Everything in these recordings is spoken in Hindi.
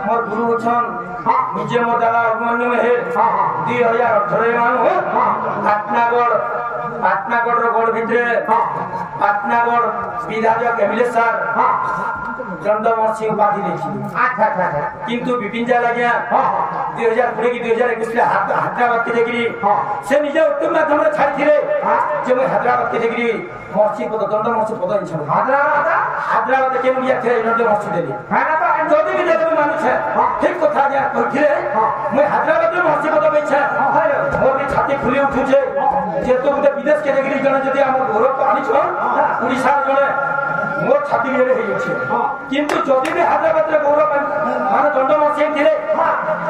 मोर गुरु छन निजे मोदाला अभिमन्यु मेहेर 2018 मानु पाटनागढ़ गढ़ भितरे पाटनागढ़ विधायक एमएलए सर चंद्रवंशी उपाधि देखी किंतु विपिन जा लगिया 2020 की 2021 हैदराबाद के देखी से निजे उत्तम माध्यम छाड़ी थे जे मैं हैदराबाद के देखी मर्सी पद दंड मर्सी पद इच्छा हैदराबाद के मुझे थे दंड मर्सी देली जदि भी देले मानु छे ठीक कथा जा कहिथिले मैं हैदराबाद में मर्सी पद बेछा मोर भी छाती खुली उठु छे जे तो गुटे विदेश के देखी जने जदि हमर गौरव आनी छ ओडिसा जने मोर छाती में हे छै किंतु जदि भी हैदराबाद रे गौरव माने दंड मर्सी थिले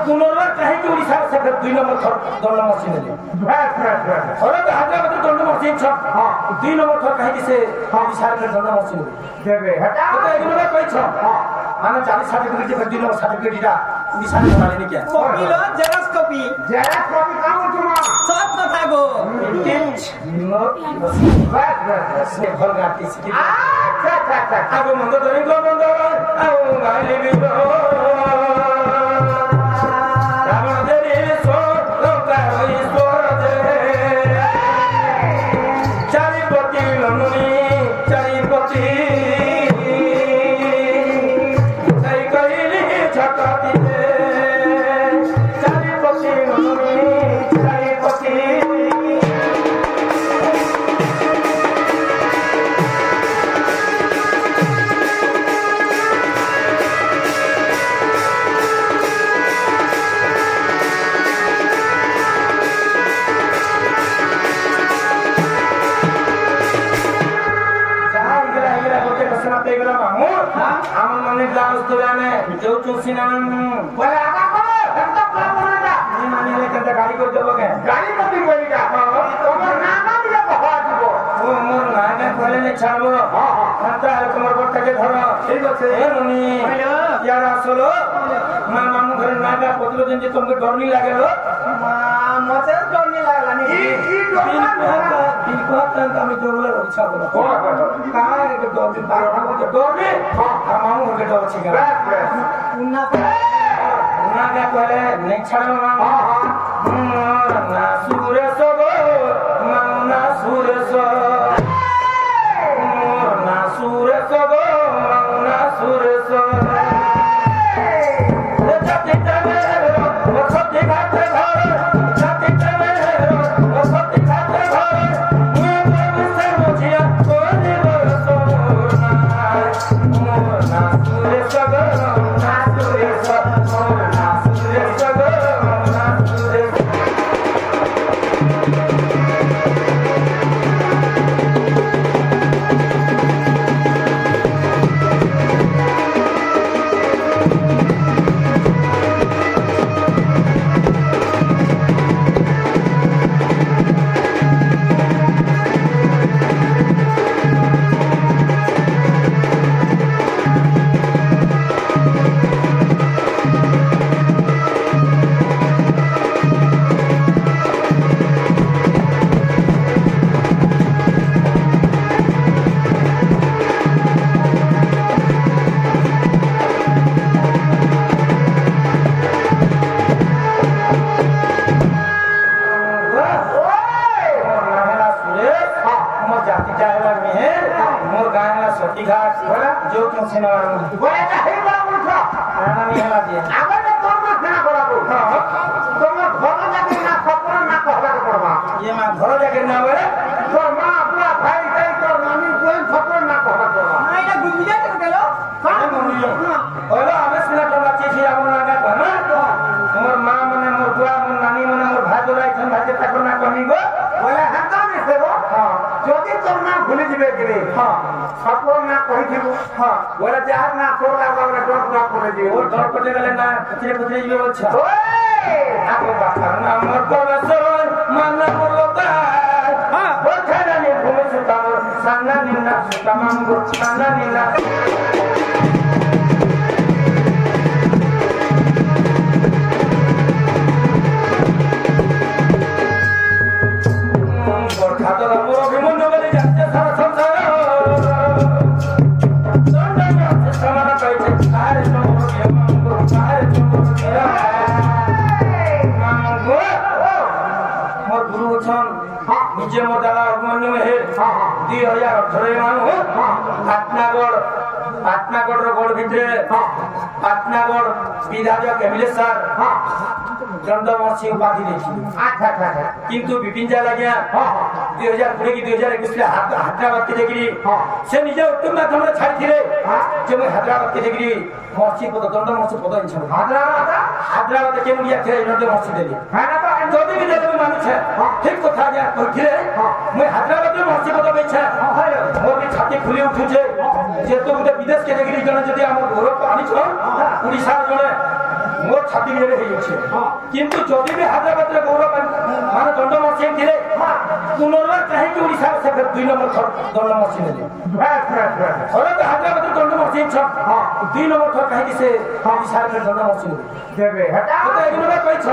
पुनर्बार कहीं कि ओडिसा से 2 नंबर थर दंड मर्सी देले थोड़ा तो हैदराबाद रे दंड मर्सी छ 2 नंबर थर कहीं कि से ओडिसा रे दंड मर्सी देबे हटा तो एगुलो कहि छ माने 40 सर्टिफिकेट के 2 नंबर सर्टिफिकेट इटा ओडिसा में माने नहीं क्या कॉपी लो जेरॉक्स कॉपी काम तुमा सब कथा गो टिच नोट बस से भल गाती सी अच्छा अब मंद धरि को मंद आओ गाली भी दो रावण देवी सो लोका होई सोर दे चारिपति लनुनी चारिपति सही कहिली छटती दे चारिपति लनुनी चारिपति जो चुसिना बोले आगा को हम तो काम करना नहीं माने ले कंदा गाड़ी को देबो के गाड़ी तो दिन बोली का तोमर नाना भी कहा दिबो ओ मोर नाना कहले ने छाबो अंतरा तोमर बट्टा के धर ठीक আছে ए ननी यार आसलो मां मामू घर नागा पतलो दिन जे तुमके डर नहीं लागेलो मते डर नहीं लागला नी दिन को तक हम जोगले रक्षा बोलो कहां रे के डर दिन 12 को डर रे मामू के डर छी उन्ना क्या कहले नहीं छाड़ो ना सुरेश गो ना सुरेश ना सुरेश गो ना सुरेश मन कहते चार मोर गुरु छन निजे मोर दादा अभिमन्यु मेहर 2018 मानु पाटनागढ़ गढ़ भितरे पाटनागढ़ विधायक एमएलए सर चंद्रवंशी उपाधि देखी किंतु विपिन जा लगिया 2020 की 2021 हैदराबाद के देखी से निजे उत्तम माध्यम छाड़ी जे मैं हैदराबाद के देखी मर्सी पद दंड मर्सी पद इच्छा हैदराबाद के मुड़िया थे इनते मर्सी देली जदि भी देले मानु छे ठीक कथा गया कहथिले मैं हैदराबाद में मर्सी पद बेछा मोर भी छाती खुली उठु छे जे तो गुटे विदेश के देखी जने जदि हमर गौरव आनी छ उड़ीसा जने मोर छाती मेरे हे छे किंतु जदि भी हैदराबाद रे गौरव माने दंड मर्सी थिले पुनर्बार कहे कि उड़ीसा से 2 नंबर दंड मर्सी नेले थोड़ा तो हैदराबाद दंड मर्सी छ 2 नंबर थर कहे कि से उड़ीसा रे दंड मर्सी देबे हटा तो एगुलो कहि छ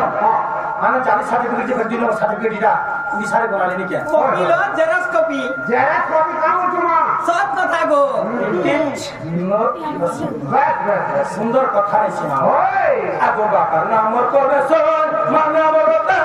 माने 40 सर्टिफिकेट जे 2 नंबर सर्टिफिकेट इटा उड़ीसा रे बनाले नि क्या वकील जेरॉक्स कॉपी काम तुमा सत कथा गो सुंदर कथा रे सिना आगो बाकर नाम परमेश्वर मानव बता